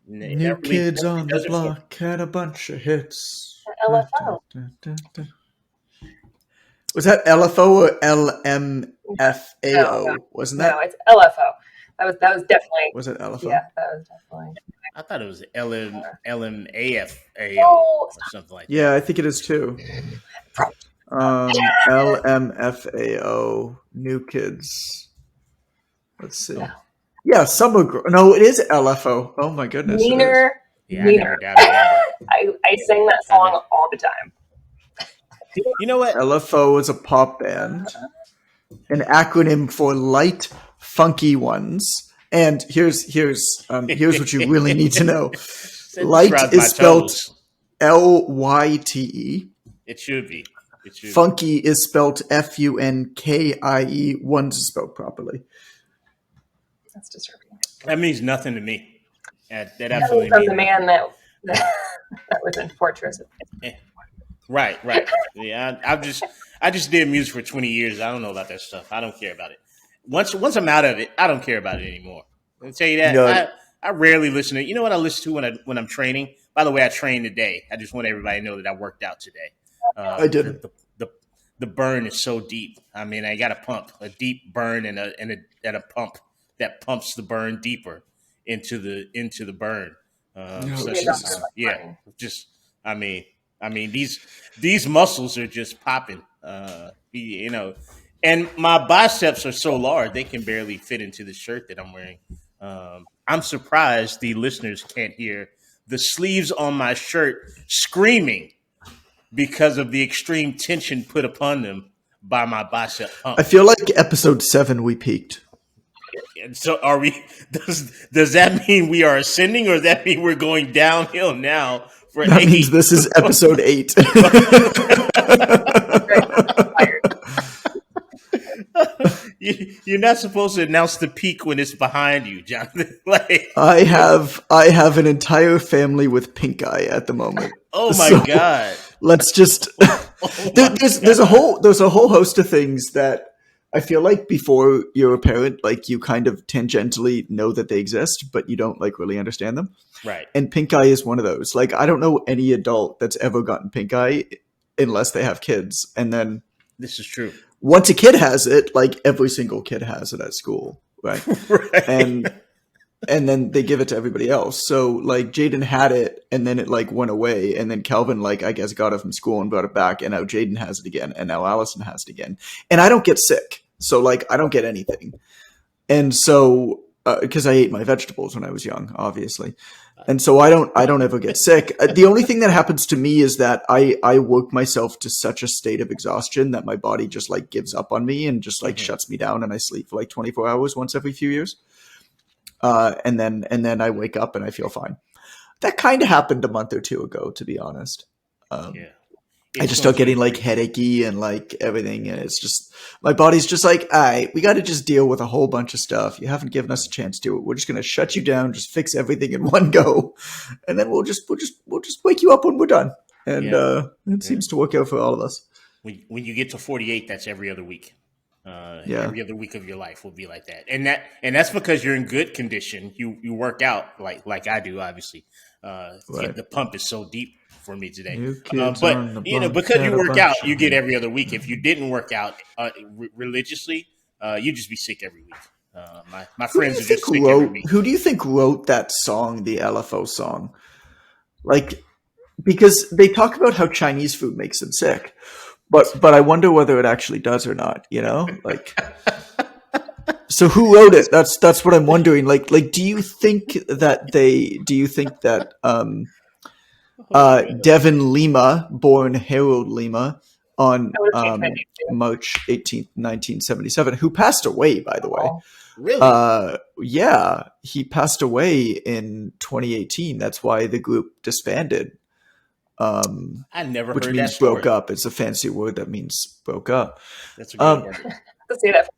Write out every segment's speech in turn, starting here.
New Kids that really on the does it for me. Block had a bunch of hits. LFO. Was that LFO or No, LMFAO? Wasn't no, that? it's LFO. That was definitely, Was it yeah, LFO? that was definitely. I thought it was LMAFAO Oh, or something like Yeah, that. I think it is too. LMFAO, New Kids. Let's see. no. Yeah, No, it is LFO. Oh my goodness, it is. Yeah, I never doubted Amber. I sing that song all the time. You know what? LFO is a pop band, an acronym for Light Funky Ones. And here's what you really need to know. Light is spelled LYTE. It should be. Funky is spelled FUNKIE. One's is spelled properly. That's disturbing. That means nothing to me. That Coming absolutely from means the nothing. man that was in Fortress. Right. Yeah, I just did music for 20 years. I don't know about that stuff. I don't care about it. Once I'm out of it, I don't care about it anymore. I'll tell you that. No. I rarely listen to. You know what I listen to when I'm training? By the way, I trained today. I just want everybody to know that I worked out today. I did. The burn is so deep. I mean, I got a deep burn and a pump that pumps the burn deeper into the burn. I mean these muscles are just popping. And my biceps are so large they can barely fit into the shirt that I'm wearing. I'm surprised the listeners can't hear the sleeves on my shirt screaming because of the extreme tension put upon them by my bicep pump. I feel like episode 7 we peaked. And so are we? Does that mean we are ascending, or does that mean we're going downhill now? That means this is episode 8. You're not supposed to announce the peak when it's behind you, Jonathan. I have an entire family with pink eye at the moment. Oh my god! Let's just there's a whole host of things that I feel like before you're a parent, like you kind of tangentially know that they exist, but you don't like really understand them. Right. And pink eye is one of those. Like I don't know any adult that's ever gotten pink eye unless they have kids. And then this is true. Once a kid has it, like every single kid has it at school, right? Right. And then they give it to everybody else. So like Jaden had it and then it like went away. And then Calvin, like, I guess got it from school and brought it back. And now Jaden has it again. And now Allison has it again. And I don't get sick. So like, I don't get anything. And so, cause I ate my vegetables when I was young, obviously. And so I don't ever get sick. The only thing that happens to me is that I work myself to such a state of exhaustion that my body just like gives up on me and just like shuts me down and I sleep for like 24 hours once every few years. And then I wake up and I feel fine. That kind of happened a month or two ago, to be honest. I just start getting like headachy and like everything. And it's just, my body's just like, all right, we got to just deal with a whole bunch of stuff. You haven't given us a chance to. We're just going to shut you down, just fix everything in one go. And then we'll just wake you up when we're done. And it seems to work out for all of us. When you get to 48, that's every other week. Every other week of your life will be like that. And that's because you're in good condition. You work out like I do, obviously. Right. The pump is so deep for me today. But because you work out, you get every other week. If you didn't work out religiously, you'd just be sick every week. My friends are just sick every week. Who do you think wrote that song, the LFO song? Like, because they talk about how Chinese food makes them sick, but I wonder whether it actually does or not. You know, like. So who wrote it? That's what I'm wondering. Like, do you think that Devin Lima, born Harold Lima, on March 18th, 1977, who passed away, by the way. Really? Yeah, he passed away in 2018. That's why the group disbanded. I never which heard means that story. broke up. It's a fancy word that means broke up. That's a good word. To say that.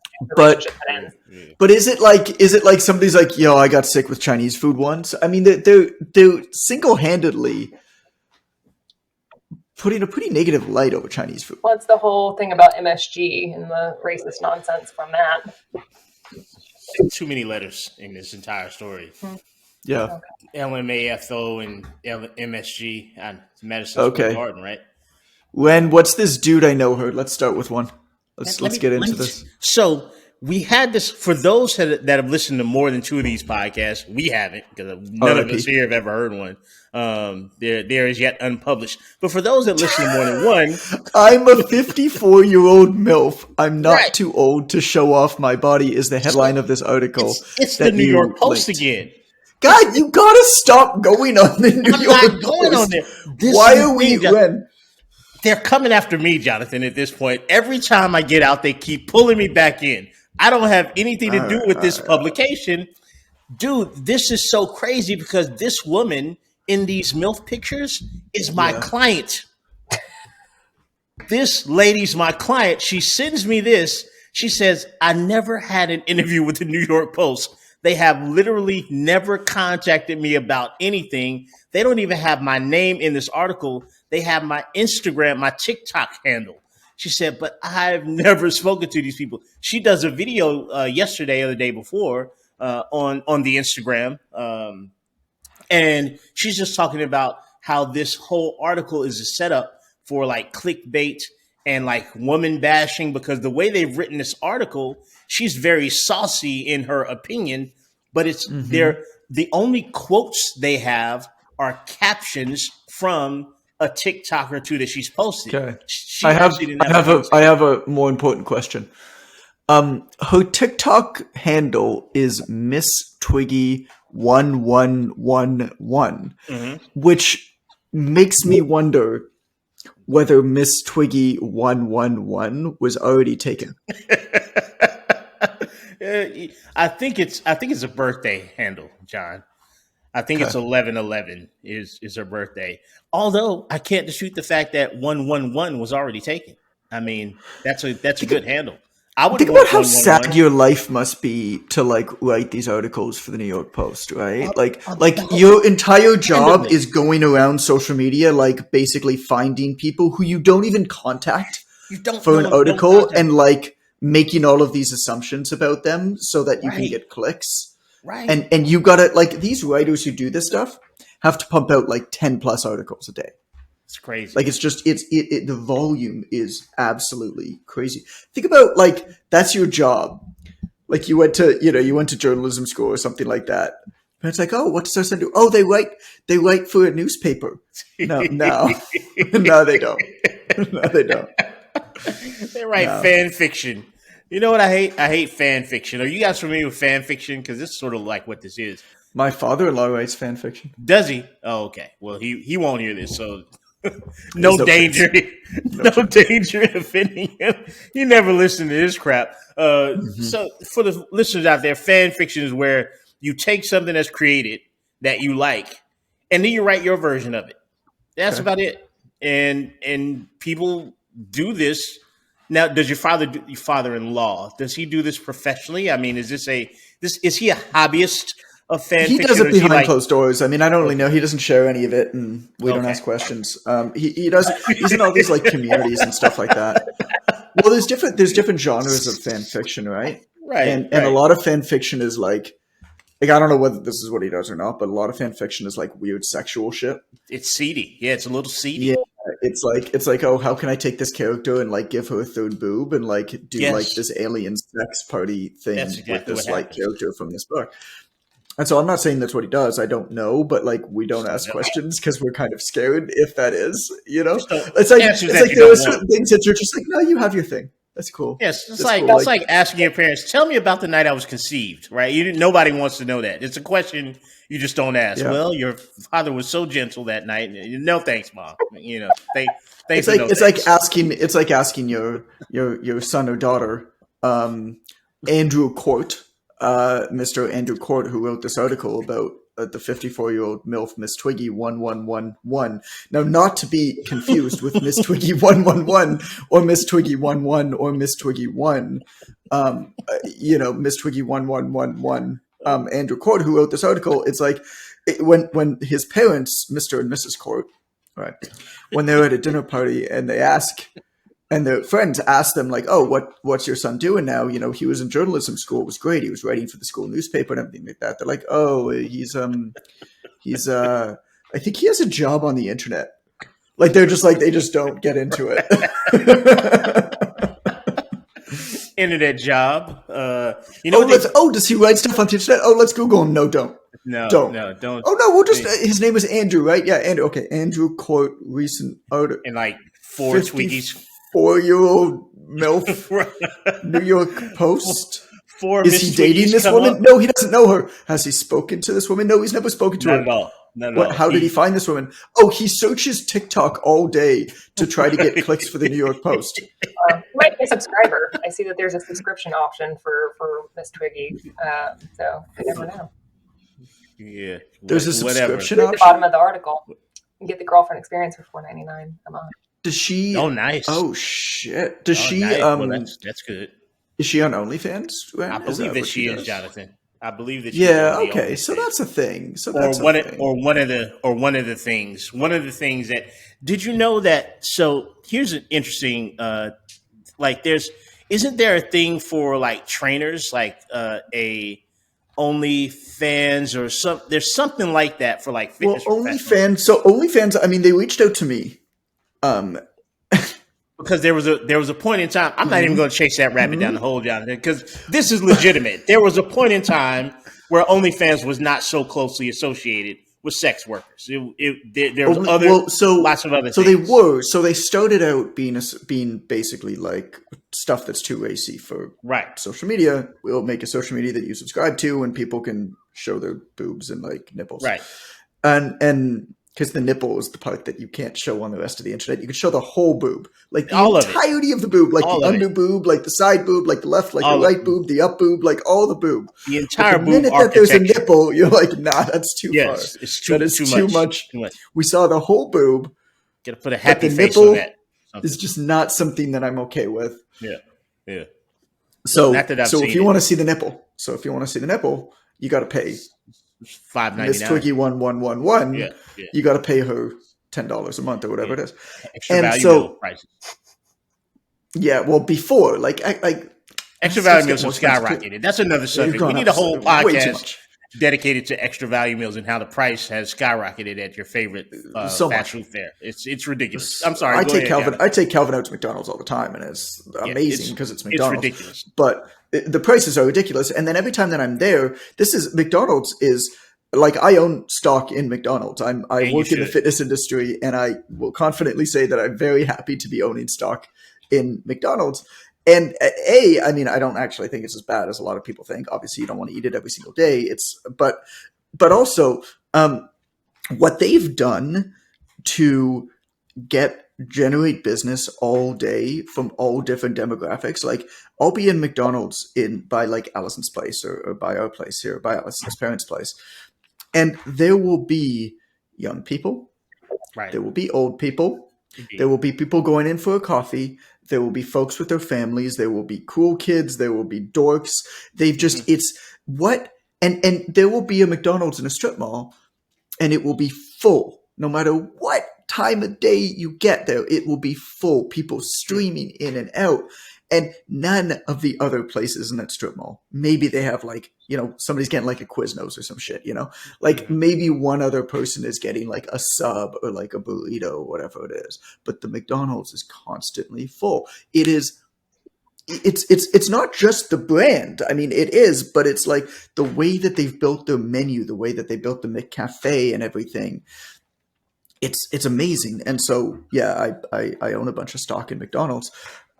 But is it like somebody's like, yo, I got sick with Chinese food once? I mean, they're single-handedly putting a pretty negative light over Chinese food. Well, it's the whole thing about MSG and the racist nonsense from that. Too many letters in this entire story. Yeah. Okay. LMAFO and MSG on Madison Square Okay. Garden, right? What's this dude I know her? Let's start with one. Let's get Let into me. this. So we had this for those that have listened to more than two of these podcasts. We haven't because none of us R.I.P. here have ever heard one. There is yet unpublished. But for those that listen to more than one, I'm a 54-year-old MILF. I'm right? not too old to show off my body is the So headline of this article it's the that New York you Post linked. again. God, you gotta stop going on the New I'm not York going on Post. there. This Why is the are we thing, John. when? They're coming after me, Jonathan. At this point, every time I get out, they keep pulling me back in. I don't have anything to All do right, with all this right, all right. publication. Dude, this is so crazy because this woman in these MILF pictures is my Yeah. client. This lady's my client. She sends me this. She says, I never had an interview with the New York Post. They have literally never contacted me about anything. They don't even have my name in this article. They have my Instagram, my TikTok handle. She said, but I've never spoken to these people. She does a video yesterday or the day before on the Instagram. And she's just talking about how this whole article is a setup for like clickbait and like woman bashing because the way they've written this article, she's very saucy in her opinion, but it's Mm-hmm. the only quotes they have are captions from a TikTok or two that she's posted. Okay. She actually didn't have a I conversation. have a more important question. Her TikTok handle is Miss Twiggy 1111, Mhm. which makes me wonder whether Miss Twiggy 111 was already taken. I think it's a birthday handle, John. I think it's Okay. 1111 is her birthday. Although I can't dispute the fact that 111 was already taken. I mean, that's a Think, good handle. I would think about want how sad 111 your life must be to like write these articles for the New York Post, right? Like about your entire job randomly. is going around social media, like basically finding people who you don't even contact You don't for know an them, don't article contact and them. like making all of these assumptions about them so that you can Right, get clicks. right. And you gotta like these writers who do this stuff have to pump out like 10 plus articles a day. It's crazy. Like it's just the volume is absolutely crazy. Think about like that's your job. Like you went to journalism school or something like that. And it's like, oh, what does our son do? Oh, they write for a newspaper. No, no, no, they don't. No, they don't. They write No. fan fiction. You know what I hate? I hate fan fiction. Are you guys familiar with fan fiction? Because this is sort of like what this is. My father-in-law writes fan fiction. Does he? Oh, okay. Well, he won't hear this, so There's no no chance. danger, No no chance. danger in offending him. He never listened to this crap. Hmm. So for the listeners out there, fan fiction is where you take something that's created that you like, and then you write your version of it. That's Okay. about it. And people do this. Now, does your father-in-law, does he do this professionally? I mean, is he a hobbyist of fan He does fiction, or it is he behind like closed doors. I mean, I don't really know. okay, He doesn't share any of it, and we don't okay, ask questions. He does. He's in all these like communities and stuff like that. Well, there's different genres of fan fiction, right? right, And a right? lot of fan fiction is like I don't know whether this is what he does or not, but a lot of fan fiction is like weird sexual shit. It's seedy. Yeah, it's a little Yeah, seedy. it's like oh, how can I take this character and like give her a third boob and like do like Yes, this alien sex party that's thing with exactly what this like happens. character from this book. And so I'm not saying that's what he does. I don't know, but like we don't Just don't ask know. questions because we're kind of scared if that is, you know. Just don't It's like answers it's that like you there are don't want. certain things that you're just like, no, you have your thing. That's cool. Yes, That's cool. it's Like like asking your parents, "Tell me about the night I was conceived." Right? Nobody wants to know that. It's a question you just don't ask. yeah, Well, your father was so gentle that night. No thanks, mom. it's Thanks but like no it's like thanks. asking your son or daughter, Andrew Court, Mr. Andrew Court, who wrote this article about the 54-year-old MILF Miss Twiggy 1111. Now, not to be confused with Miss Twiggy 111 or Miss Twiggy 11 or Miss Twiggy 1. Miss Twiggy 1111. Andrew Court, who wrote this article, it's like when his parents, Mr. and Mrs. Court, right, when they're at a dinner party and they ask And their friends asked them like, "Oh, what's your son doing now? You know, he was in journalism school. It was great. He was writing for the school newspaper and everything like that." They're like, "Oh, he's I think he has a job on the internet." Like they're just like they just don't get into it. Internet job. You know Oh, what they? does he write stuff on the internet? Oh, let's Google him. No, don't. No, Don't. no, don't. Oh no, we'll just his name is Andrew, right? Yeah, Andrew. Okay, Andrew quote recent article. And like 4 Twiggies. 54-year-old MILF, New York Post. Four Is he dating this woman? Up. No, he doesn't know her. Has he spoken to this woman? No, he's never spoken to Not her. at all. Not at all. How did he find this woman? Oh, he searches TikTok all day to try to get clicks for the New York Post. You might be a subscriber. I see that there's a subscription option for Miss Twiggy. So you never know. Yeah, there's a subscription At option. the bottom of the article, you get the girlfriend experience for $4.99 a month. Does she? Oh, nice. Oh shit. Does she? Nice. Well, that's good. Is she on OnlyFans? Right? I believe that she is, Jonathan. I believe that. Yeah. Okay. So that's a thing. So that's one of the things. One of the things that did you know that? So here's an interesting. Like, isn't there a thing for like trainers, like a OnlyFans or some? There's something like that for like fitness. Well, OnlyFans. So OnlyFans. I mean, they reached out to me. Because there was a point in time. I'm not even going to chase that rabbit down the hole, Jonathan, because this is legitimate. There was a point in time where OnlyFans was not so closely associated with sex workers. There was lots of other. So things. they started out being basically like stuff that's too racy for social media. We'll make a social media that you subscribe to, and people can show their boobs and like nipples, right? And because the nipple is the part that you can't show on the rest of the internet. You can show the whole boob, like the entirety of the boob, like the under boob, like the side boob, like the left, like the right boob, the up boob, like all the boob. The entire boob. The minute that there's a nipple, you're like, nah, that's too far. It's too much. We saw the whole boob. Got to put a happy face on that. It's just not something that I'm okay with. Yeah. So if you want to see the nipple, you got to pay. $5.99. Miss Twiggy 1111. Yeah. You got to pay her $10 a month or whatever it is. Extra value meal prices. Yeah, well, before extra value meals have skyrocketed. That's another subject. We need a whole podcast dedicated to extra value meals and how the price has skyrocketed at your favorite fast food fare. It's ridiculous. I'm sorry. I take Calvin out to McDonald's all the time, and it's amazing because it's McDonald's. It's ridiculous. But the prices are ridiculous. And then every time that I'm there, McDonald's is like, I own stock in McDonald's. I work in the fitness industry, and I will confidently say that I'm very happy to be owning stock in McDonald's. And I mean, I don't actually think it's as bad as a lot of people think. Obviously, you don't want to eat it every single day. But also, what they've done to generate business all day from all different demographics. Like, I'll be in McDonald's by like Allison's place or by our place here, by Allison's parents' place, and there will be young people. Right. There will be old people. Indeed. There will be people going in for a coffee. There will be folks with their families. There will be cool kids. There will be dorks. They've just, and there will be a McDonald's in a strip mall, and it will be full. No matter what time of day you get there, it will be full. People streaming in and out. And none of the other places in that strip mall, maybe they have like, somebody's getting like a Quiznos or some shit, like maybe one other person is getting like a sub or like a burrito or whatever it is. But the McDonald's is constantly full. It's not just the brand. I mean, it is, but it's like the way that they've built their menu, the way that they built the McCafe and everything. It's amazing. And so, yeah, I own a bunch of stock in McDonald's.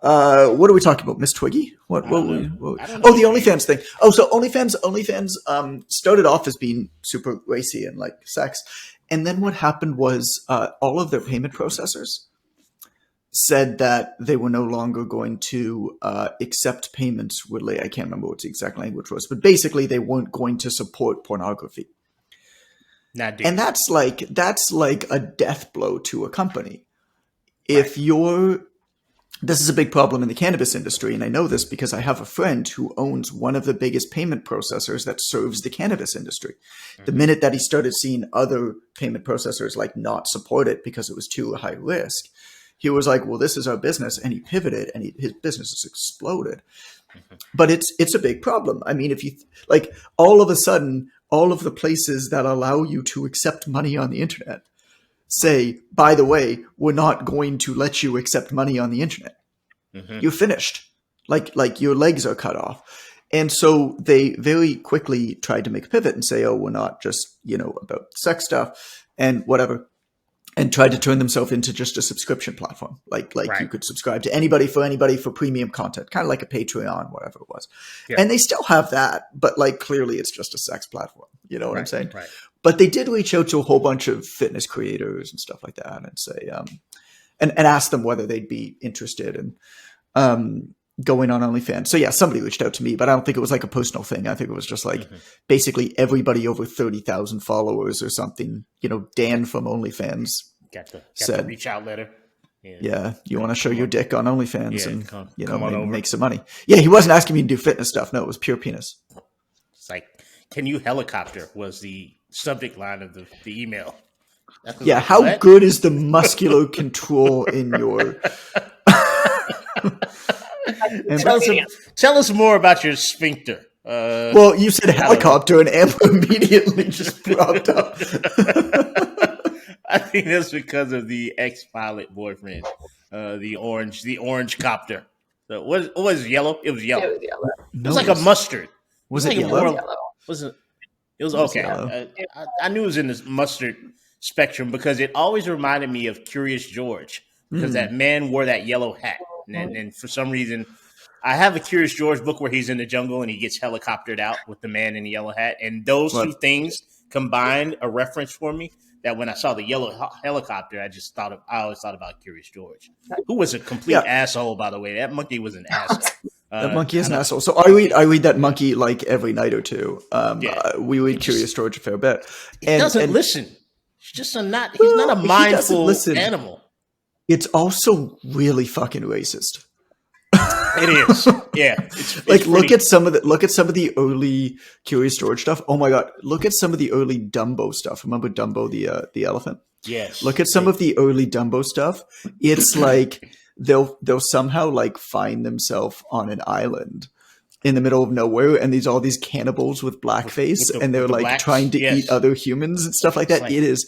What are we talking about? Miss Twiggy? The OnlyFans thing. Oh, so OnlyFans started off as being super racy and like sex. And then what happened was all of their payment processors said that they were no longer going to accept payments I can't remember what the exact language was, but basically they weren't going to support pornography. And that's like a death blow to a company. Right. This is a big problem in the cannabis industry, and I know this because I have a friend who owns one of the biggest payment processors that serves the cannabis industry. Mm-hmm. The minute that he started seeing other payment processors like not support it because it was too high risk, He was like, well, this is our business. And he pivoted and his business has exploded. Mhm. But it's a big problem. I mean, if you like all of a sudden, all of the places that allow you to accept money on the internet say, by the way, we're not going to let you accept money on the internet. Mhm. You're finished. Like your legs are cut off. And so they very quickly tried to make a pivot and say, oh, we're not just, about sex stuff and whatever. And tried to turn themselves into just a subscription platform. Like you Right. could subscribe to anybody for premium content, kind of like a Patreon, whatever it was. Yeah. And they still have that, but like clearly it's just a sex platform. You know what I'm Right. saying? Right. But they did reach out to a whole bunch of fitness creators and stuff like that and say, and ask them whether they'd be interested in going on OnlyFans. So yeah, somebody reached out to me, but I don't think it was like a personal thing. I think it was just like basically everybody over 30,000 followers or something. Dan from OnlyFans Got the said, reach out letter. yeah, you want to show your dick on OnlyFans and come maybe on over. make some money. Yeah, he wasn't asking me to do fitness stuff. No, it was pure penis. It's like, can you helicopter was the subject line of the email. Yeah, like, how what? good is the muscular control in your... Tell us more about your sphincter. Well, you said helicopter, and Amber immediately just popped up. I think that's because of the ex-pilot boyfriend, the orange copter. So what was it, yellow? It was yellow. It was yellow. It was like a mustard. Was it like yellow? It was yellow. Wasn't it was It was okay. yellow. I knew it was in this mustard spectrum because it always reminded me of Curious George because that man wore that yellow hat, and for some reason, I have a Curious George book where he's in the jungle and he gets helicoptered out with the man in the yellow hat, and those two things combined a reference for me that when I saw the yellow helicopter, I always thought about Curious George, who was a complete asshole, by the way. That monkey was an asshole. That monkey is an asshole. So I read that monkey like every night or two. We read Curious George a fair bit. He doesn't listen. He's just he's not a mindful animal. It's also really fucking racist. It is. Yeah. It's like look at some of the early Curious George stuff. Oh my god, look at some of the early Dumbo stuff. Remember Dumbo the elephant? Yes. Look at some of the early Dumbo stuff. It's like they'll somehow like find themselves on an island in the middle of nowhere, and there's all these cannibals with blackface, and they're like blacks, trying to eat other humans and stuff like that. Like, it is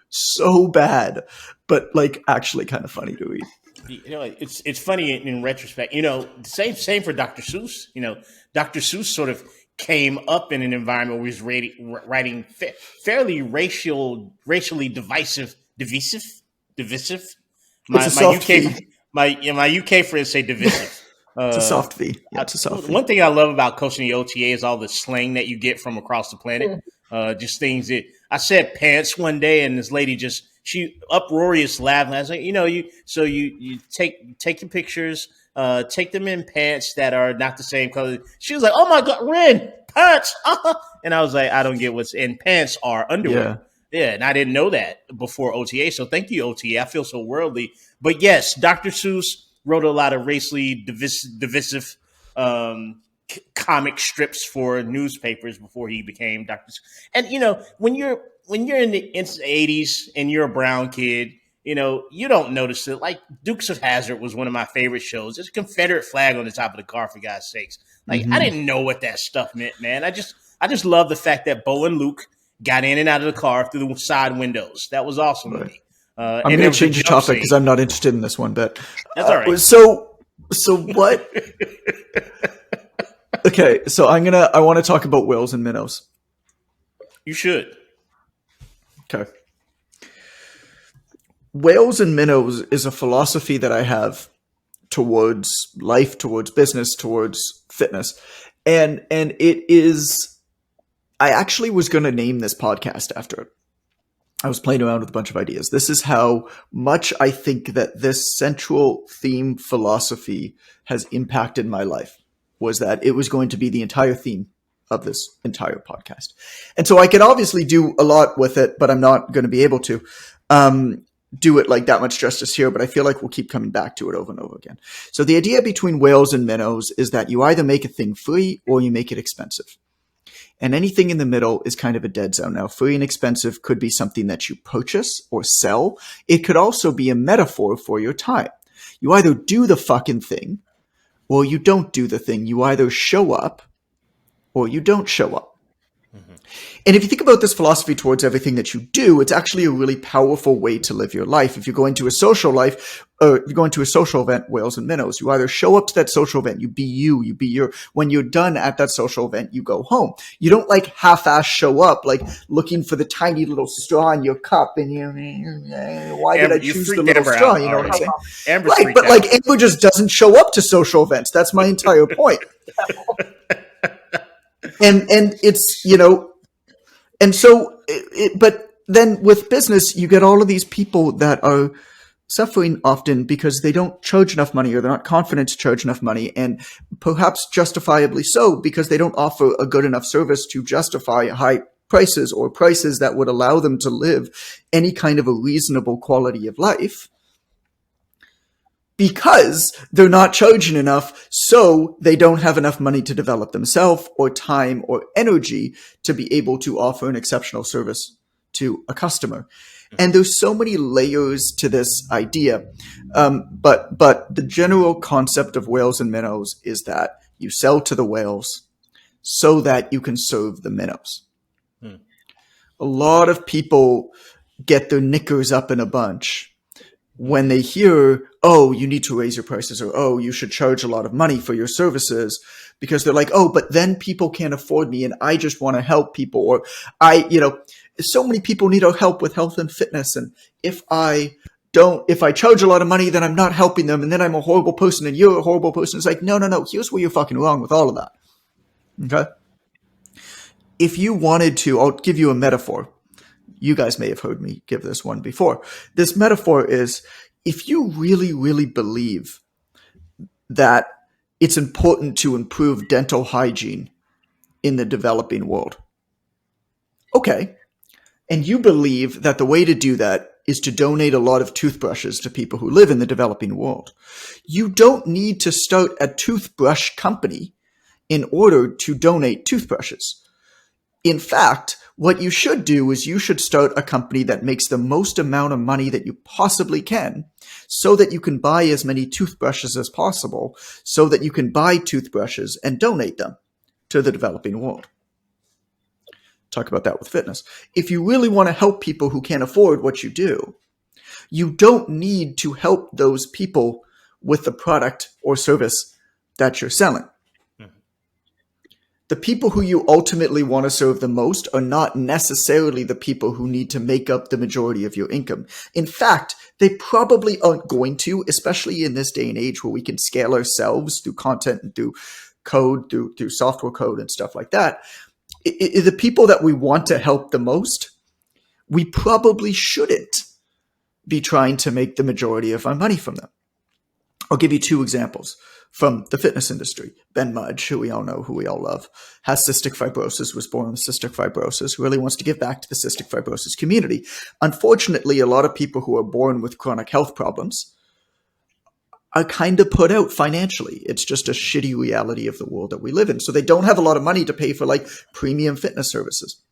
so bad, but like actually kind of funny to read. It's funny in retrospect. Same for Dr. Seuss. Dr. Seuss sort of came up in an environment where he was writing fairly racially divisive. My UK friends say divisive. It's a soft V. Yeah, it's a soft V. One thing I love about coaching the OTA is all the slang that you get from across the planet. Just things that I said pants one day, and this lady she uproarious laughing. I was like, you take your pictures, take them in pants that are not the same color. She was like, oh my god, Ren, pants, and I was like, I don't get what's in pants are underwear. Yeah, and I didn't know that before OTA. So thank you, OTA. I feel so worldly, but yes, Dr. Seuss wrote a lot of racially divisive comic strips for newspapers before he became Dr. And when you're in the 80s and you're a brown kid, you don't notice it. Like Dukes of Hazzard was one of my favorite shows. There's a Confederate flag on the top of the car, for God's sakes. Like I didn't know what that stuff meant, man. I just love the fact that Bo and Luke got in and out of the car through the side windows. That was awesome to me. I'm going to change the topic because I'm not interested in this one bit. That's all right. So what? Okay, so I want to talk about whales and minnows. You should. Okay. Whales and minnows is a philosophy that I have towards life, towards business, towards fitness. And it is, I actually was going to name this podcast after it. I was playing around with a bunch of ideas. This is how much I think that this central theme philosophy has impacted my life, was that it was going to be the entire theme of this entire podcast. And so I can obviously do a lot with it, but I'm not going to be able to do it like that much justice here, but I feel like we'll keep coming back to it over and over again. So the idea between whales and minnows is that you either make a thing free or you make it expensive. And anything in the middle is kind of a dead zone. Now, free and expensive could be something that you purchase or sell. It could also be a metaphor for your time. You either do the fucking thing or you don't do the thing. You either show up or you don't show up. And if you think about this philosophy towards everything that you do, it's actually a really powerful way to live your life. If you're going to a social life, you're going to a social event, whales and minnows, you either show up to that social event, you be your, when you're done at that social event, you go home. You don't like half-ass show up, like looking for the tiny little straw in your cup and why did I choose the little straw? You know what I'm saying? Amber's Right, but like Amber just doesn't show up to social events. That's my entire point. And it's, and so, but then with business, you get all of these people that are suffering often because they don't charge enough money or they're not confident to charge enough money, and perhaps justifiably so because they don't offer a good enough service to justify high prices or prices that would allow them to live any kind of a reasonable quality of life. Because they're not charging enough, so they don't have enough money to develop themselves or time or energy to be able to offer an exceptional service to a customer. And there's so many layers to this idea. But the general concept of whales and minnows is that you sell to the whales so that you can serve the minnows. A lot of people get their knickers up in a bunch when they hear, oh, you need to raise your prices, or, oh, you should charge a lot of money for your services, because they're like, oh, but then people can't afford me and I just want to help people. Or so many people need our help with health and fitness. And if I charge a lot of money, then I'm not helping them. And then I'm a horrible person and you're a horrible person. It's like, no. Here's where you're fucking wrong with all of that. Okay. If you wanted to, I'll give you a metaphor. You guys may have heard me give this one before. This metaphor is, if you really, really believe that it's important to improve dental hygiene in the developing world, okay, and you believe that the way to do that is to donate a lot of toothbrushes to people who live in the developing world, you don't need to start a toothbrush company in order to donate toothbrushes. In fact, what you should do is you should start a company that makes the most amount of money that you possibly can so that you can buy as many toothbrushes as possible, so that you can buy toothbrushes and donate them to the developing world. Talk about that with fitness. If you really want to help people who can't afford what you do, you don't need to help those people with the product or service that you're selling. The people who you ultimately want to serve the most are not necessarily the people who need to make up the majority of your income. In fact, they probably aren't going to, especially in this day and age where we can scale ourselves through content and through code, through software code and stuff like that. The people that we want to help the most, we probably shouldn't be trying to make the majority of our money from them. I'll give you two examples from the fitness industry. Ben Mudge, who we all know, who we all love, has cystic fibrosis, was born with cystic fibrosis, really wants to give back to the cystic fibrosis community. Unfortunately, a lot of people who are born with chronic health problems are kind of put out financially. It's just a shitty reality of the world that we live in. So they don't have a lot of money to pay for like premium fitness services.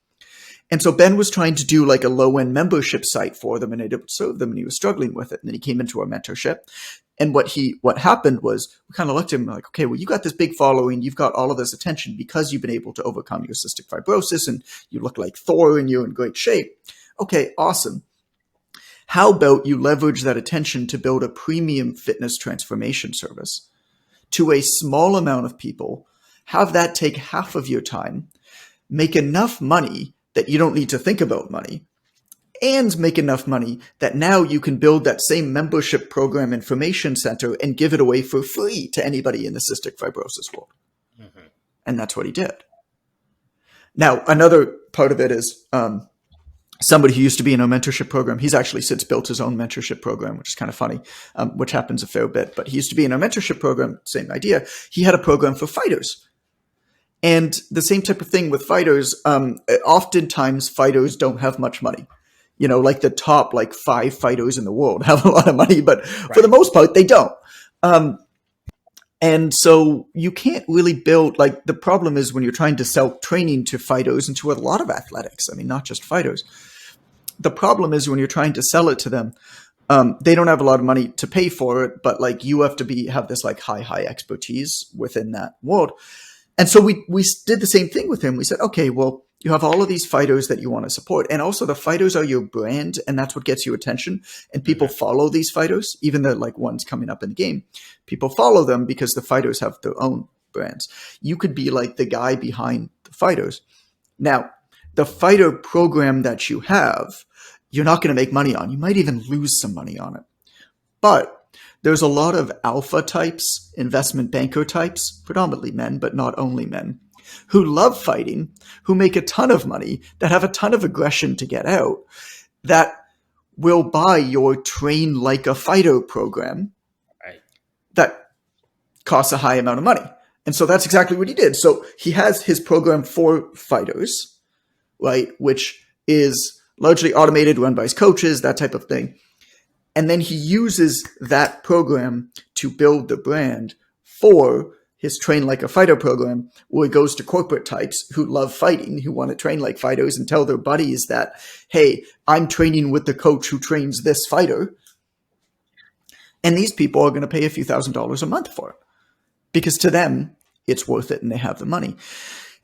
And so Ben was trying to do like a low-end membership site for them, and it would serve them, and he was struggling with it. And then he came into our mentorship. And what happened was we kind of looked at him like, okay, well, you got this big following, you've got all of this attention because you've been able to overcome your cystic fibrosis, and you look like Thor and you're in great shape. Okay, awesome. How about you leverage that attention to build a premium fitness transformation service to a small amount of people, have that take half of your time, make enough money that you don't need to think about money, and make enough money that now you can build that same membership program information center and give it away for free to anybody in the cystic fibrosis world. Mm-hmm. And that's what he did. Now, another part of it is somebody who used to be in a mentorship program. He's actually since built his own mentorship program, which is kind of funny, which happens a fair bit. But he used to be in a mentorship program, same idea. He had a program for fighters. And the same type of thing with fighters. Oftentimes, fighters don't have much money. You know, like the top 5 fighters in the world have a lot of money, but for the most part, they don't. And so you can't really build, like, the problem is when you're trying to sell training to fighters and to a lot of athletics, I mean, not just fighters. The problem is when you're trying to sell it to them, they don't have a lot of money to pay for it, but like you have to have this like high expertise within that world. And so we did the same thing with him. We said, okay, well, you have all of these fighters that you want to support. And also the fighters are your brand, and that's what gets you attention. And people follow these fighters, even the like ones coming up in the game. People follow them because the fighters have their own brands. You could be like the guy behind the fighters. Now, the fighter program that you have, you're not going to make money on. You might even lose some money on it. But there's a lot of alpha types, investment banker types, predominantly men, but not only men, who love fighting, who make a ton of money, that have a ton of aggression to get out, that will buy your train like a fighter program that costs a high amount of money. And so that's exactly what he did. So he has his program for fighters, right, which is largely automated, run by his coaches, that type of thing. And then he uses that program to build the brand for his Train Like a Fighter program, where he goes to corporate types who love fighting, who want to train like fighters and tell their buddies that, hey, I'm training with the coach who trains this fighter. And these people are going to pay a few $1,000s a month for it because to them, it's worth it and they have the money.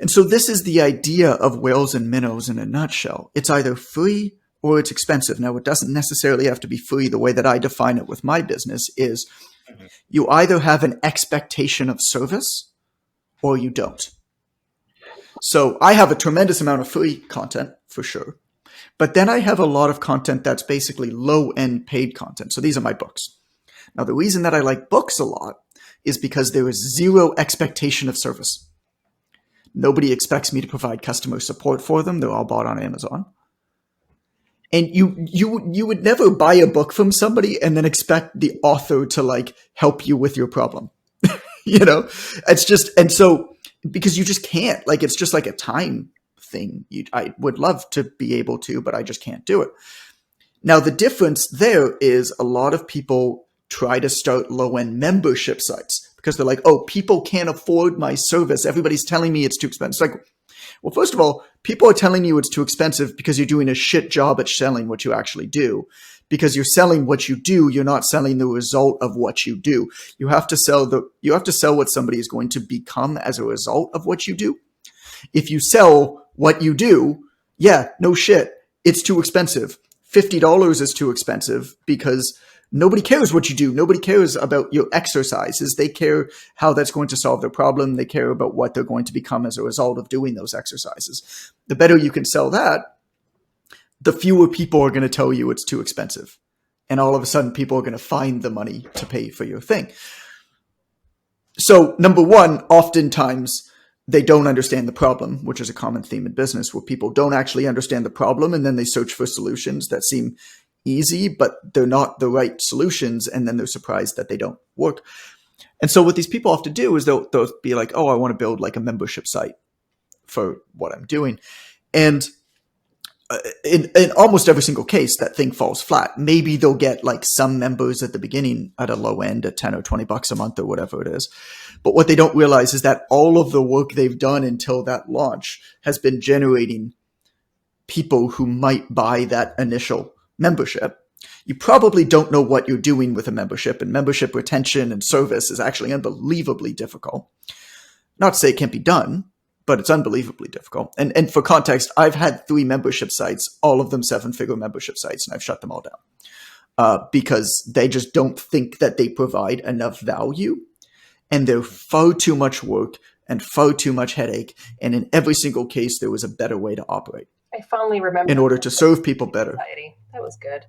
And so this is the idea of whales and minnows in a nutshell. It's either free or it's expensive. Now, it doesn't necessarily have to be free. The way that I define it with my business is you either have an expectation of service or you don't. So I have a tremendous amount of free content for sure. But then I have a lot of content that's basically low-end paid content. So these are my books. Now, the reason that I like books a lot is because there is zero expectation of service. Nobody expects me to provide customer support for them. They're all bought on Amazon. And you would never buy a book from somebody and then expect the author to like help you with your problem. It's just, and so because you just can't, like, it's just like a time thing. I would love to be able to, but I just can't do it. Now, the difference there is a lot of people try to start low-end membership sites because they're like, oh, people can't afford my service. Everybody's telling me it's too expensive. It's like, well, first of all, people are telling you it's too expensive because you're doing a shit job at selling what you actually do. Because you're selling what you do, you're not selling the result of what you do. You have to sell what somebody is going to become as a result of what you do. If you sell what you do, yeah, no shit, it's too expensive. $50 is too expensive because nobody cares what you do. Nobody cares about your exercises. They care how that's going to solve their problem. They care about what they're going to become as a result of doing those exercises. The better you can sell that, the fewer people are going to tell you it's too expensive. And all of a sudden, people are going to find the money to pay for your thing. So, number one, oftentimes they don't understand the problem, which is a common theme in business, where people don't actually understand the problem and then they search for solutions that seem easy, but they're not the right solutions, and then they're surprised that they don't work. And so what these people have to do is they'll be like, oh, I want to build like a membership site for what I'm doing. And in almost every single case, that thing falls flat. Maybe they'll get like some members at the beginning at a low end at 10 or 20 bucks a month or whatever it is. But what they don't realize is that all of the work they've done until that launch has been generating people who might buy that initial membership. You probably don't know what you're doing with a membership, and membership retention and service is actually unbelievably difficult. Not to say it can't be done, but it's unbelievably difficult. And for context, I've had 3 membership sites, all of them 7-figure membership sites, and I've shut them all down because they just don't think that they provide enough value, and they're far too much work and far too much headache. And in every single case, there was a better way to operate. I fondly remember in order to serve people better. Society. That was good.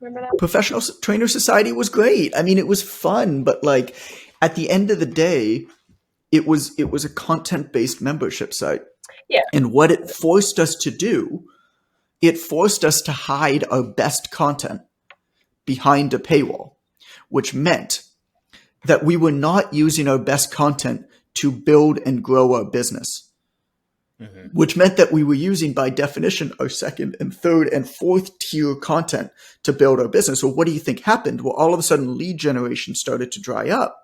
Remember that? Professional Trainer Society was great. I mean, it was fun, but like at the end of the day, it was a content-based membership site. Yeah. And what it forced us to do, it forced us to hide our best content behind a paywall, which meant that we were not using our best content to build and grow our business. Mm-hmm. Which meant that we were using, by definition, our second and third and fourth tier content to build our business. So what do you think happened? Well, all of a sudden, lead generation started to dry up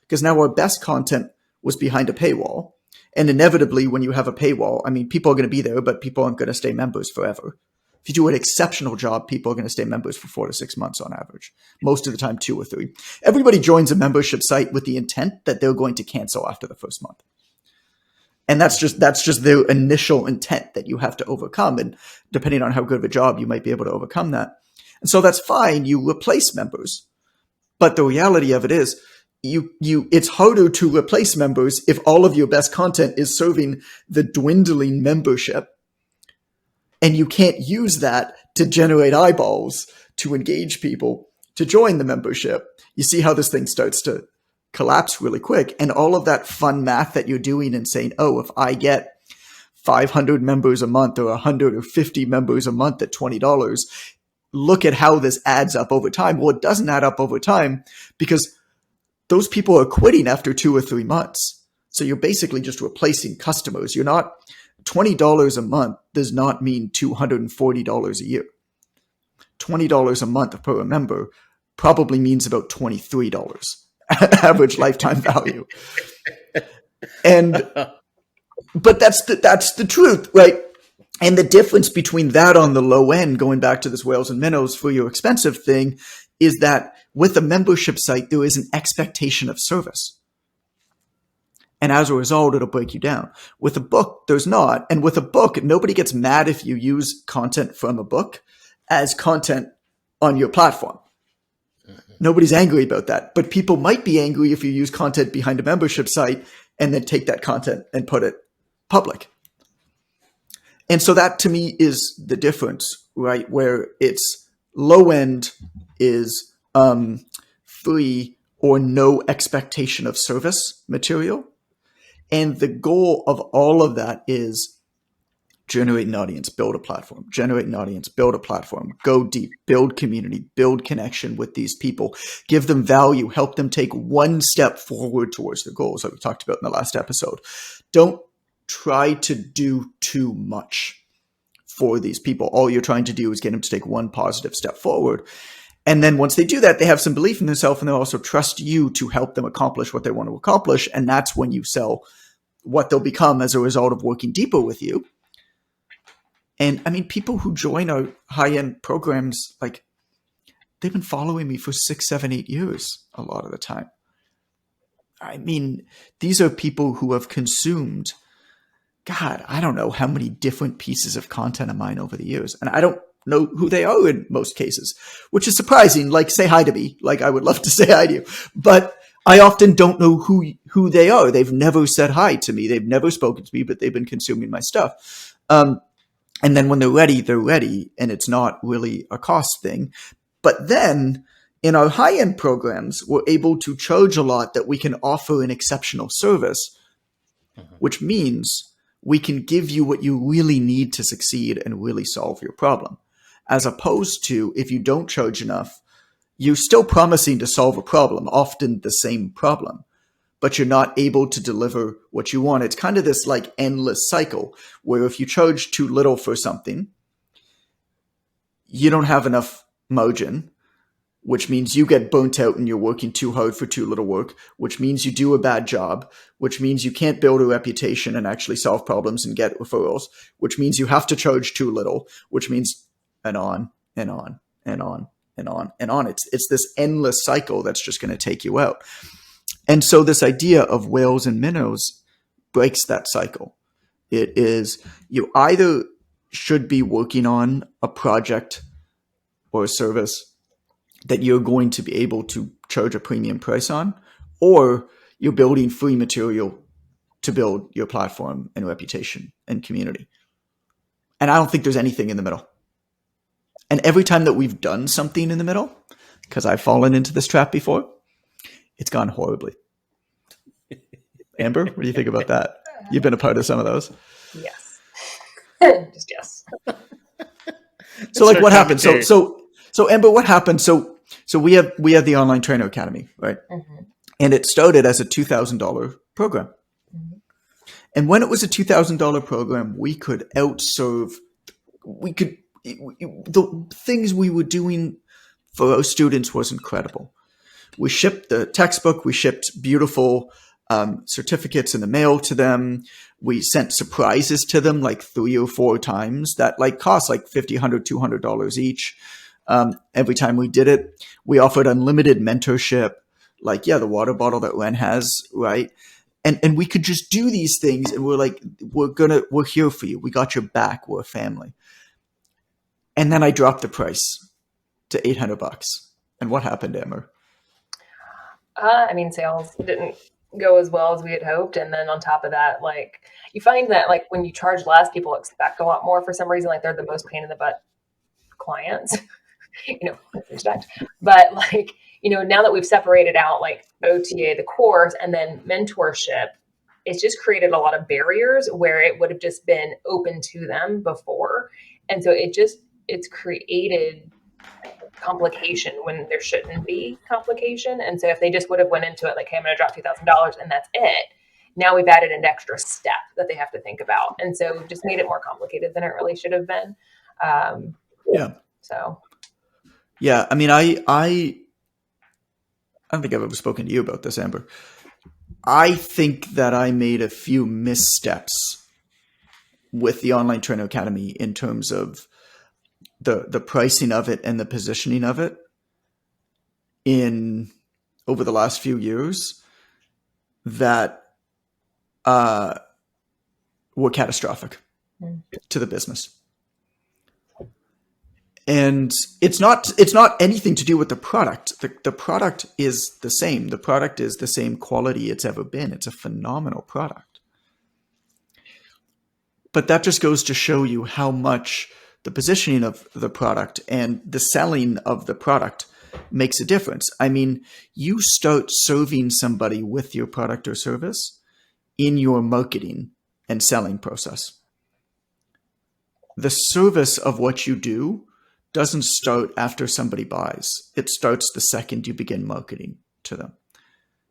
because now our best content was behind a paywall. And inevitably, when you have a paywall, I mean, people are going to be there, but people aren't going to stay members forever. If you do an exceptional job, people are going to stay members for 4 to 6 months on average. Most of the time, 2 or 3. Everybody joins a membership site with the intent that they're going to cancel after the first month. And that's just their initial intent that you have to overcome. And depending on how good of a job, you might be able to overcome that. And so that's fine. You replace members. But the reality of it is, it's harder to replace members if all of your best content is serving the dwindling membership. And you can't use that to generate eyeballs, to engage people, to join the membership. You see how this thing starts to collapse really quick. And all of that fun math that you're doing and saying, oh, if I get 500 members a month or 100 or 50 members a month at $20, look at how this adds up over time. Well, it doesn't add up over time because those people are quitting after 2 or 3 months. So you're basically just replacing customers. You're not $20 a month does not mean $240 a year. $20 a month per member probably means about $23 average lifetime value. But that's the truth, right? And the difference between that on the low end, going back to this whales and minnows for your expensive thing, is that with a membership site, there is an expectation of service. And as a result, it'll break you down. With a book, there's not. And with a book, nobody gets mad if you use content from a book as content on your platform. Nobody's angry about that. But people might be angry if you use content behind a membership site and then take that content and put it public. And so that to me is the difference, right? Where it's low end is free or no expectation of service material. And the goal of all of that is generate an audience, build a platform, generate an audience, build a platform, go deep, build community, build connection with these people, give them value, help them take one step forward towards their goals that we talked about in the last episode. Don't try to do too much for these people. All you're trying to do is get them to take one positive step forward. And then once they do that, they have some belief in themselves and they'll also trust you to help them accomplish what they want to accomplish. And that's when you sell what they'll become as a result of working deeper with you. And I mean, people who join our high-end programs, like they've been following me for 6, 7, 8 years a lot of the time. I mean, these are people who have consumed, God, I don't know how many different pieces of content of mine over the years. And I don't know who they are in most cases, which is surprising. Like, say hi to me. Like, I would love to say hi to you. But I often don't know who they are. They've never said hi to me. They've never spoken to me, but they've been consuming my stuff. And then when they're ready, and it's not really a cost thing. But then in our high-end programs, we're able to charge a lot that we can offer an exceptional service, which means we can give you what you really need to succeed and really solve your problem. As opposed to if you don't charge enough, you're still promising to solve a problem, often the same problem, but you're not able to deliver what you want. It's kind of this like endless cycle where if you charge too little for something, you don't have enough margin, which means you get burnt out and you're working too hard for too little work, which means you do a bad job, which means you can't build a reputation and actually solve problems and get referrals, which means you have to charge too little, which means and on and on and on and on and on. It's this endless cycle that's just going to take you out. And so this idea of whales and minnows breaks that cycle. It is you either should be working on a project or a service that you're going to be able to charge a premium price on, or you're building free material to build your platform and reputation and community. And I don't think there's anything in the middle. And every time that we've done something in the middle, because I've fallen into this trap before, it's gone horribly. Amber, what do you think about that? You've been a part of some of those. Yes. Just yes. So like what happened? So Amber, what happened? So we have the Online Trainer Academy, right? Mm-hmm. And it started as a $2,000 program. Mm-hmm. And when it was a $2,000 program, we could outserve, the things we were doing for our students was incredible. We shipped the textbook. We shipped beautiful certificates in the mail to them. We sent surprises to them like 3 or 4 times that like cost like $50, $100, $200 each. Every time we did it, we offered unlimited mentorship, like, yeah, the water bottle that Len has, right? And we could just do these things, and we're like, we're here for you. We got your back. We're a family. And then I dropped the price to $800. And what happened, Emma? I mean, sales didn't go as well as we had hoped. And then on top of that, like you find that like when you charge less, people expect a lot more for some reason. Like they're the most pain in the butt clients, with respect. But like, now that we've separated out like OTA, the course, and then mentorship, it's just created a lot of barriers where it would have just been open to them before. And so it's created complication when there shouldn't be complication. And so if they just would have went into it like, hey, I'm going to drop $2,000 and that's it. Now we've added an extra step that they have to think about. And so we've just made it more complicated than it really should have been. Yeah. So. Yeah. I mean, I don't think I've ever spoken to you about this, Amber. I think that I made a few missteps with the Online Trainer Academy in terms of the pricing of it and the positioning of it over the last few years that were catastrophic to the business. And it's not anything to do with the product. The product is the same. The product is the same quality it's ever been. It's a phenomenal product. But that just goes to show you how much the positioning of the product and the selling of the product makes a difference. I mean, you start serving somebody with your product or service in your marketing and selling process. The service of what you do doesn't start after somebody buys. It starts the second you begin marketing to them.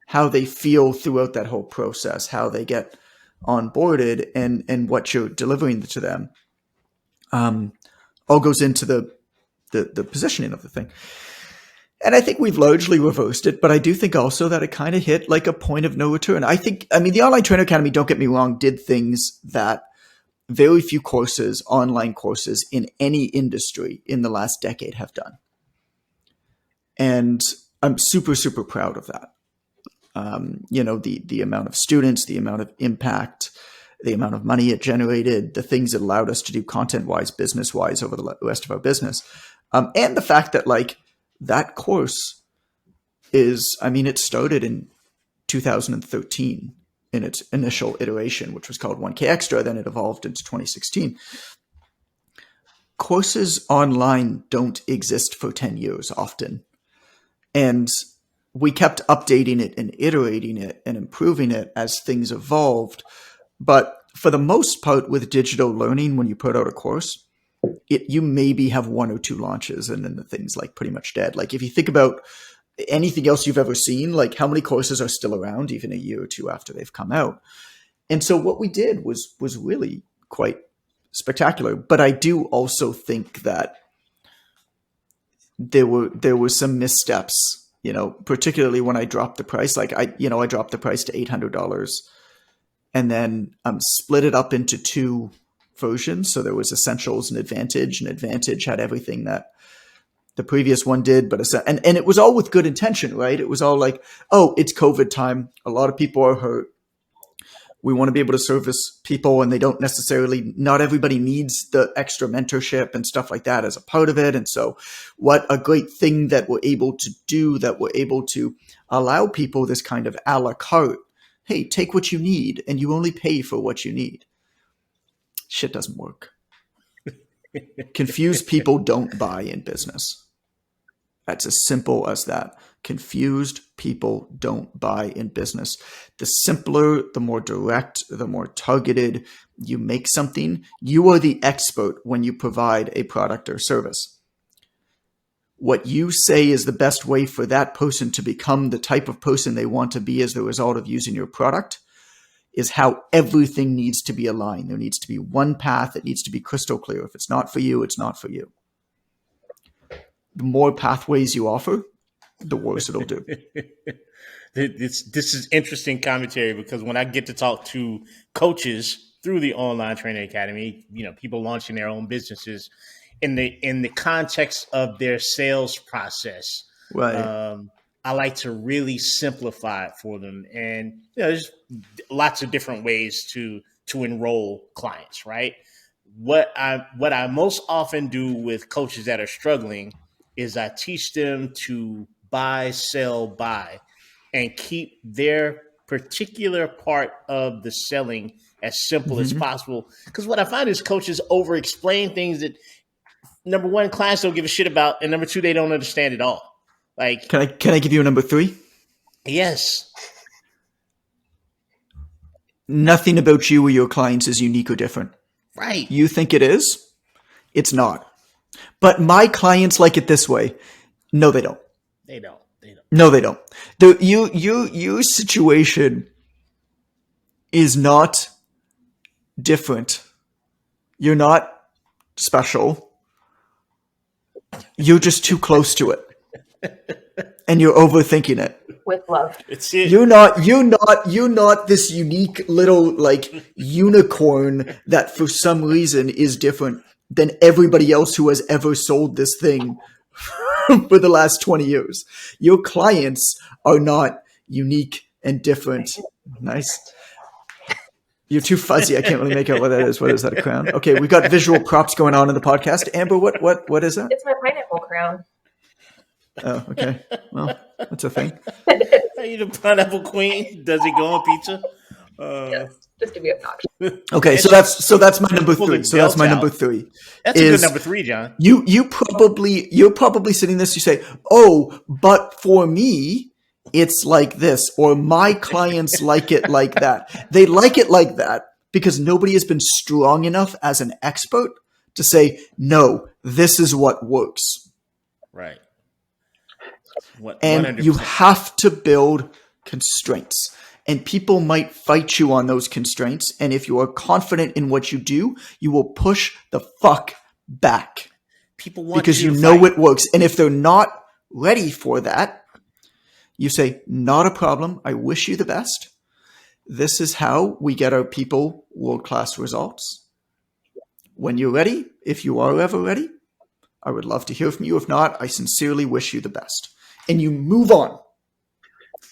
How they feel throughout that whole process, how they get onboarded, and what you're delivering to them, all goes into the positioning of the thing. And I think we've largely reversed it, but I do think also that it kind of hit like a point of no return. I mean, the Online Trainer Academy, don't get me wrong, did things that very few online courses in any industry in the last decade have done. And I'm super, super proud of that. The amount of students, the amount of impact, the amount of money it generated, the things it allowed us to do content-wise, business-wise over the rest of our business. And the fact that like that course it started in 2013 in its initial iteration, which was called 1K Extra. Then it evolved into 2016. Courses online don't exist for 10 years often. And we kept updating it and iterating it and improving it as things evolved. But for the most part, with digital learning, when you put out a course, you maybe have 1 or 2 launches and then the thing's like pretty much dead. Like if you think about anything else you've ever seen, like how many courses are still around even a year or 2 after they've come out. And so what we did was really quite spectacular. But I do also think that there were some missteps, particularly when I dropped the price. Like I dropped the price to $800 and then split it up into 2 versions. So there was Essentials and Advantage, and Advantage had everything that the previous one did, but and it was all with good intention, right? It was all like, oh, it's COVID time. A lot of people are hurt. We want to be able to service people, and not everybody needs the extra mentorship and stuff like that as a part of it. And so what a great thing that we're able to do, that we're able to allow people this kind of a la carte. Hey, take what you need and you only pay for what you need. Shit doesn't work. Confused people don't buy in business. That's as simple as that. Confused people don't buy in business. The simpler, the more direct, the more targeted you make something, you are the expert when you provide a product or service. What you say is the best way for that person to become the type of person they want to be as the result of using your product is how everything needs to be aligned. There needs to be one path. It needs to be crystal clear. If it's not for you, it's not for you. The more pathways you offer, the worse it'll do. This is interesting commentary because when I get to talk to coaches through the online training academy, people launching their own businesses in the context of their sales process, Right. um, I like to really simplify it for them. And there's lots of different ways to enroll clients, right? What I most often do with coaches that are struggling is I teach them to buy, sell, buy, and keep their particular part of the selling as simple as Mm-hmm. possible. Because what I find is coaches over explain things that, number one, clients don't give a shit about, and number two, they don't understand at all. Like, Can I give you a number 3? yes, Nothing about you or your clients is unique or different. right. You think it is? It's not. But my clients like it this way. No, they don't. They don't. They don't. No, they don't. Your situation is not different. You're not special. You're just too close to it. And you're overthinking it. With love. It's it. You're not this unique little like unicorn that for some reason is different than everybody else who has ever sold this thing for the last 20 years. Your clients are not unique and different. Nice. You're too fuzzy. I can't really make out what that is. What is that, a crown? Okay, we got visual props going on in the podcast. Amber, what is that? It's my pineapple crown. Oh, okay. Well, that's a thing. Are you the pineapple queen? Does it go on pizza? Yes, just to be obnoxious. Okay, so that's my number 3. So that's my number 3. That's a good number 3, John. You're probably sitting this. You say, "Oh, but for me, it's like this," or "My clients like it like that." They like it like that because nobody has been strong enough as an expert to say, "No, this is what works." Right. And 100%. you have to build constraints. And people might fight you on those constraints. And if you are confident in what you do, you will push the fuck back. People want because you to know fight. it works. And if they're not ready for that, you say, "Not a problem. I wish you the best. This is how we get our people world-class results. When you're ready, if you are ever ready, I would love to hear from you. If not, I sincerely wish you the best." And you move on.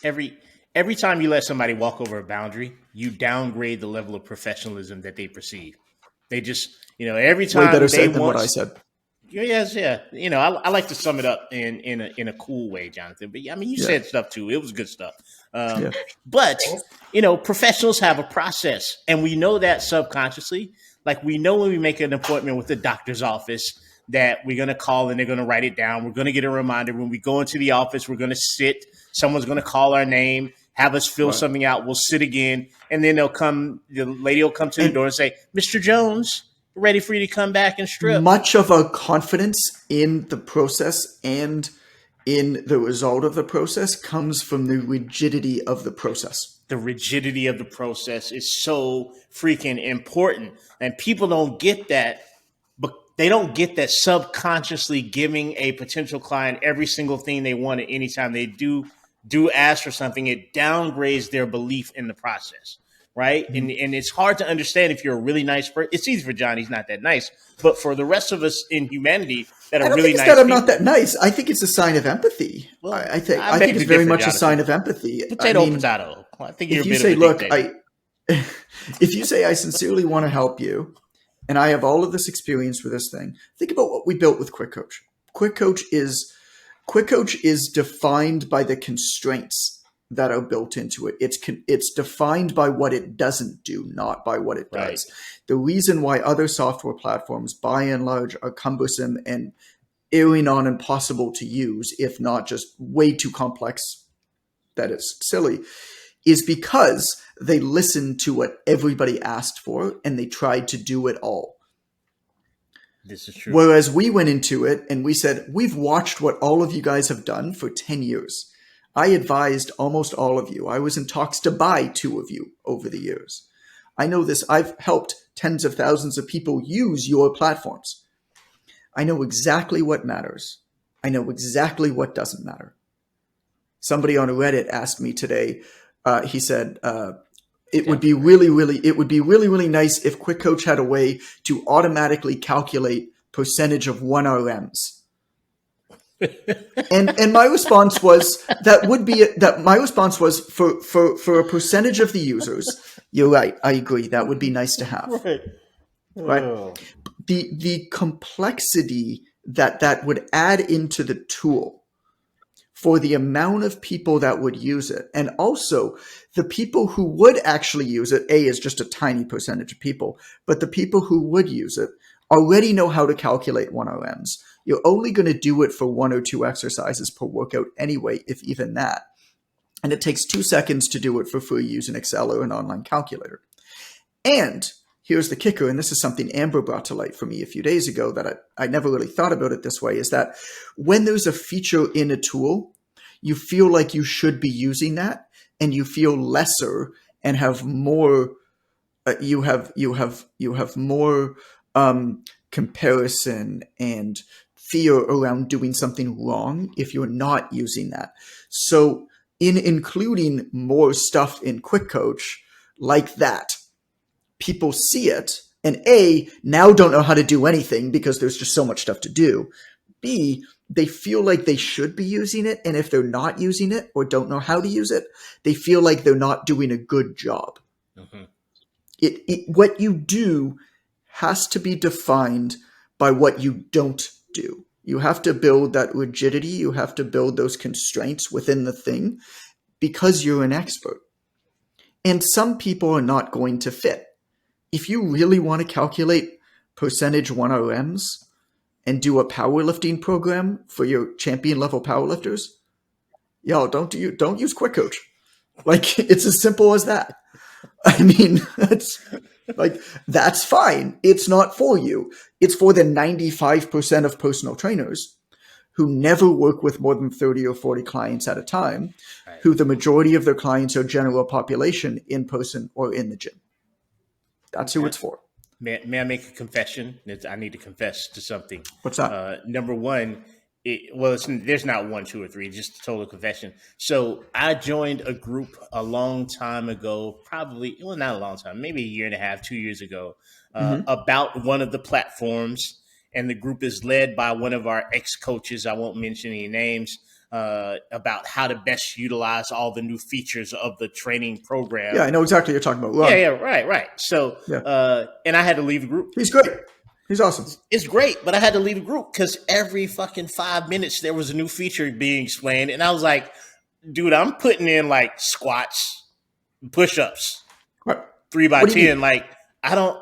Every time you let somebody walk over a boundary, you downgrade the level of professionalism that they perceive. They just, every time Way better they said than what I said. Yes, yeah. I like to sum it up in a cool way, Jonathan. But I mean, you said stuff too. It was good stuff. But professionals have a process, and we know that subconsciously. Like we know when we make an appointment with the doctor's office that we're going to call and they're going to write it down. We're going to get a reminder when we go into the office. We're going to sit. Someone's going to call our name, have us fill something out. We'll sit again, and then the lady will come to the door and say, "Mr. Jones, ready for you to come back and strip." Much of our confidence in the process and in the result of the process comes from the rigidity of the process. The rigidity of the process is so freaking important. And people don't get that, but they don't get that subconsciously giving a potential client every single thing they want at any time they do ask for something. It downgrades their belief in the process. Right. Mm-hmm. And it's hard to understand if you're a really nice person. It's easy for John. He's not that nice. But for the rest of us in humanity that are really nice. I'm not that nice. I think it's a sign of empathy. Well, I think it's very much a sign of empathy. Potato. I think you're a bit of a dictator. If you say, "I sincerely want to help you, and I have all of this experience with this thing," think about what we built with Quick Coach. Quick Coach is defined by the constraints that are built into it. It's defined by what it doesn't do, not by what it does. Right. The reason why other software platforms, by and large, are cumbersome and erring on impossible to use, if not just way too complex that it's silly, is because they listened to what everybody asked for and they tried to do it all. This is true. Whereas we went into it and we said, "We've watched what all of you guys have done for 10 years. I advised almost all of you. I was in talks to buy 2 of you over the years. I know this. I've helped tens of thousands of people use your platforms. I know exactly what matters. I know exactly what doesn't matter. somebody on Reddit asked me today. He said, it would be really nice if Quick Coach had a way to automatically calculate percentage of 1RMs. And my response was for a percentage of the users, you're right, I agree, that would be nice to have. Right? Oh. The complexity that would add into the tool for the amount of people that would use it, and also the people who would actually use it, is just a tiny percentage of people, but the people who would use it already know how to calculate 1RMs. You're only going to do it for 1 or 2 exercises per workout anyway, if even that. And it takes 2 seconds to do it for free using Excel or an online calculator. And here's the kicker, and this is something Amber brought to light for me a few days ago that I never really thought about it this way, is that when there's a feature in a tool, you feel like you should be using that, and you feel lesser and have more, you have more comparison and fear around doing something wrong if you're not using that. So in including more stuff in Quick Coach like that, people see it and now don't know how to do anything because there's just so much stuff to do. B, they feel like they should be using it. And if they're not using it or don't know how to use it, they feel like they're not doing a good job. Mm-hmm. What you do has to be defined by what you don't do. You have to build that rigidity. You have to build those constraints within the thing because you're an expert. And some people are not going to fit. If you really want to calculate percentage 1RMs and do a powerlifting program for your champion level powerlifters, don't use Quick Coach. Like, it's as simple as that. I mean, that's fine. It's not for you. It's for the 95% of personal trainers who never work with more than 30 or 40 clients at a time, right, who the majority of their clients are general population in person or in the gym. That's who it's for. May I make a confession? I need to confess to something. What's that? Number one, there's not 1, 2, or 3, just a total confession. So I joined a group a long time ago, probably, well, not a long time, maybe a year and a half, 2 years ago, about one of the platforms. And the group is led by one of our ex-coaches. I won't mention any names. About how to best utilize all the new features of the training program. Yeah, I know exactly what you're talking about. Yeah, right. So, and I had to leave the group. He's great. He's awesome. It's great, but I had to leave the group because every fucking 5 minutes there was a new feature being explained. And I was like, dude, I'm putting in like squats, push-ups, right, 3x10. Like, I don't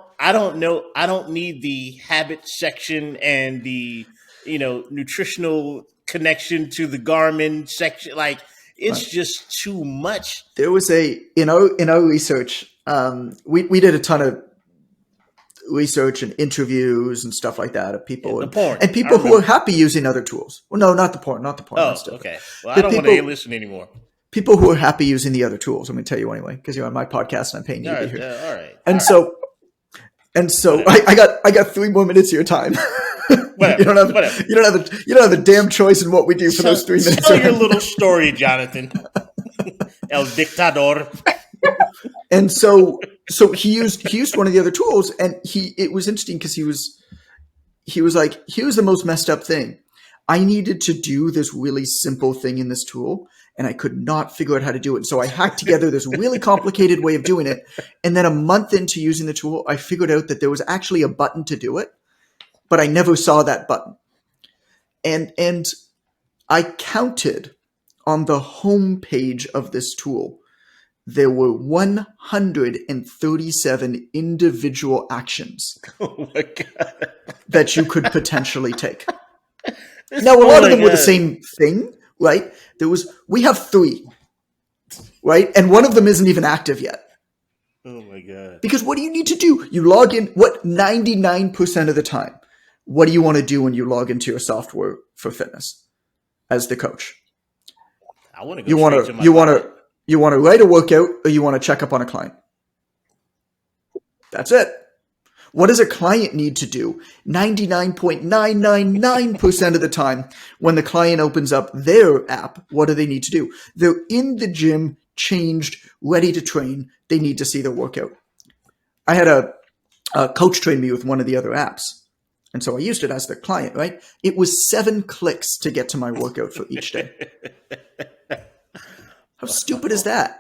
know. I don't need the habit section and the, nutritional connection to the Garmin section. Like, it's just too much. There was in our research, we did a ton of research and interviews and stuff like that of people and people who are happy using other tools. Well, no, not the porn. Oh, okay. Well, I don't want to listen anymore. People who are happy using the other tools. I'm going to tell you anyway, because you're on my podcast and I'm paying you to be here. All right. And so I got 3 more minutes of your time. You don't have a damn choice in what we do for those 3 minutes. Tell your little story, Jonathan. El Dictador. And so he used one of the other tools, and it was interesting because he was like, here's the most messed up thing. I needed to do this really simple thing in this tool, and I could not figure out how to do it. So I hacked together this really complicated way of doing it. And then a month into using the tool, I figured out that there was actually a button to do it, but I never saw that button. And I counted on the home page of this tool, there were 137 individual actions that you could potentially take. Now, a lot of them were the same thing, right? We have 3, right? And one of them isn't even active yet. Oh my God. Because what do you need to do? You log in, 99% of the time, what do you want to do when you log into your software for fitness as the coach? I want to go You want to write a workout or you want to check up on a client? That's it. What does a client need to do? 99.999% of the time, when the client opens up their app, what do they need to do? They're in the gym, changed, ready to train. They need to see their workout. I had a coach train me with one of the other apps. And so I used it as the client, right? It was 7 clicks to get to my workout for each day. How stupid is that?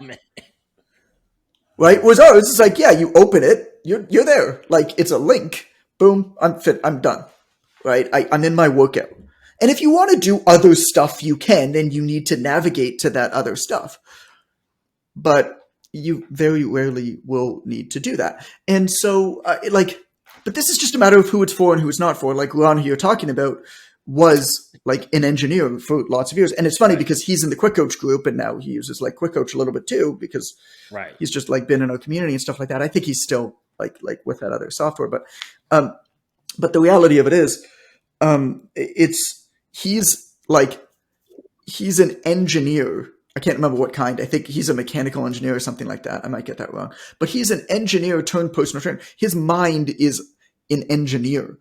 Right? Whereas ours, it's like, yeah, you open it, you're there. Like, it's a link. Boom, I'm fit, I'm done. Right? I'm in my workout. And if you want to do other stuff, you can, and you need to navigate to that other stuff. But you very rarely will need to do that. And so, but this is just a matter of who it's for and who it's not for. Like Ron, who you're talking about, was like an engineer for lots of years. And it's funny because he's in the Quick Coach group, and now he uses like Quick Coach a little bit too, because he's just like been in our community and stuff like that. I think he's still like with that other software. But the reality of it is, he's an engineer. I can't remember what kind. I think he's a mechanical engineer or something like that. I might get that wrong. But he's an engineer turned personal trainer. His mind is an engineer.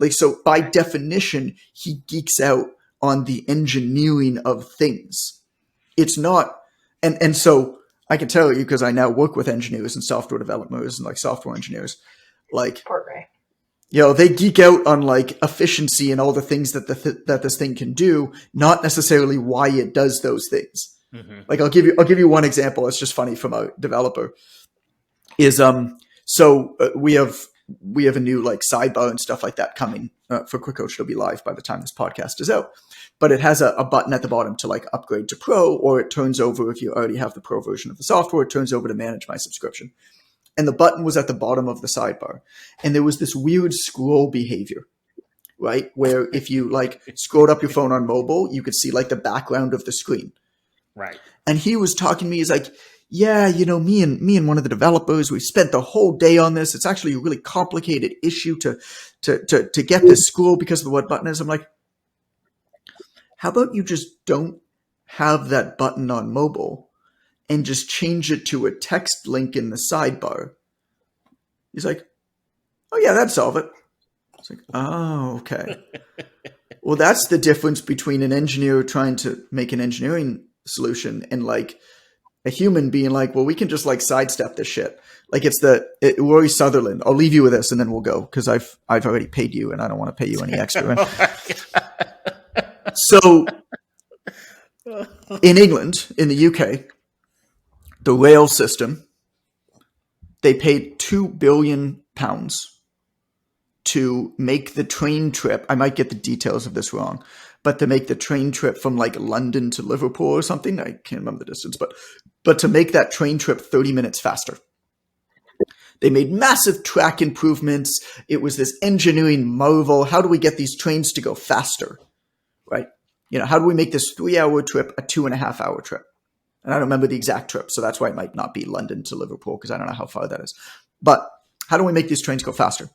So by definition, he geeks out on the engineering of things. It's not, and so I can tell you, because I now work with engineers and software developers and like software engineers, like, they geek out on like efficiency and all the things that that this thing can do, not necessarily why it does those things. Mm-hmm. Like I'll give you one example. It's just funny from a developer. Is we have a new like sidebar and stuff like that coming for Quick Coach. It'll be live by the time this podcast is out. But it has a button at the bottom to like upgrade to Pro, or it turns over if you already have the Pro version of the software. It turns over to manage my subscription. And the button was at the bottom of the sidebar. And there was this weird scroll behavior, right? Where if you like scrolled up your phone on mobile, you could see like the background of the screen. Right. And he was talking to me, he's like, yeah, me and one of the developers, we spent the whole day on this. It's actually a really complicated issue to get this scroll because of what button is. I'm like, how about you just don't have that button on mobile and just change it to a text link in the sidebar? He's like, oh yeah, that'd solve it. It's like, oh, okay. Well, that's the difference between an engineer trying to make an engineering solution and like a human being like, well, we can just like sidestep this shit. Like it's Rory Sutherland. I'll leave you with this and then we'll go, because I've already paid you and I don't want to pay you any extra. So in England, in the UK, the rail system, they paid £2 billion to make the train trip. I might get the details of this wrong, but to make the train trip from like London to Liverpool or something. I can't remember the distance, but to make that train trip 30 minutes faster. They made massive track improvements. It was this engineering marvel. How do we get these trains to go faster? Right? How do we make this 3-hour trip a 2.5-hour trip? And I don't remember the exact trip, so that's why it might not be London to Liverpool, because I don't know how far that is. But how do we make these trains go faster?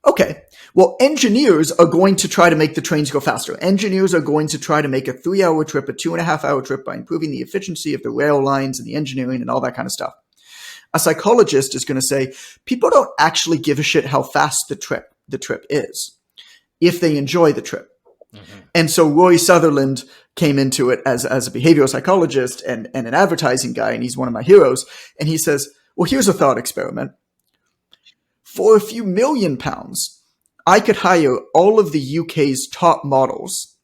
Okay, well, engineers are going to try to make the trains go faster. Engineers are going to try to make a 3-hour trip a 2.5-hour trip by improving the efficiency of the rail lines and the engineering and all that kind of stuff. A psychologist is going to say, people don't actually give a shit how fast the trip is, if they enjoy the trip. Mm-hmm. And so Roy Sutherland came into it as a behavioral psychologist and an advertising guy, and he's one of my heroes. And he says, well, here's a thought experiment. For a few £1 million, I could hire all of the UK's top models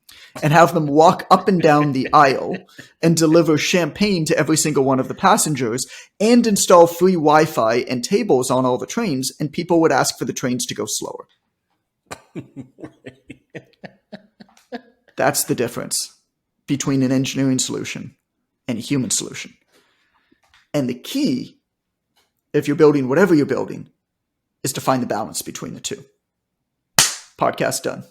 and have them walk up and down the aisle and deliver champagne to every single one of the passengers and install free Wi-Fi and tables on all the trains, and people would ask for the trains to go slower. That's the difference between an engineering solution and a human solution. And the key, if you're building whatever you're building, is to find the balance between the two. Podcast done.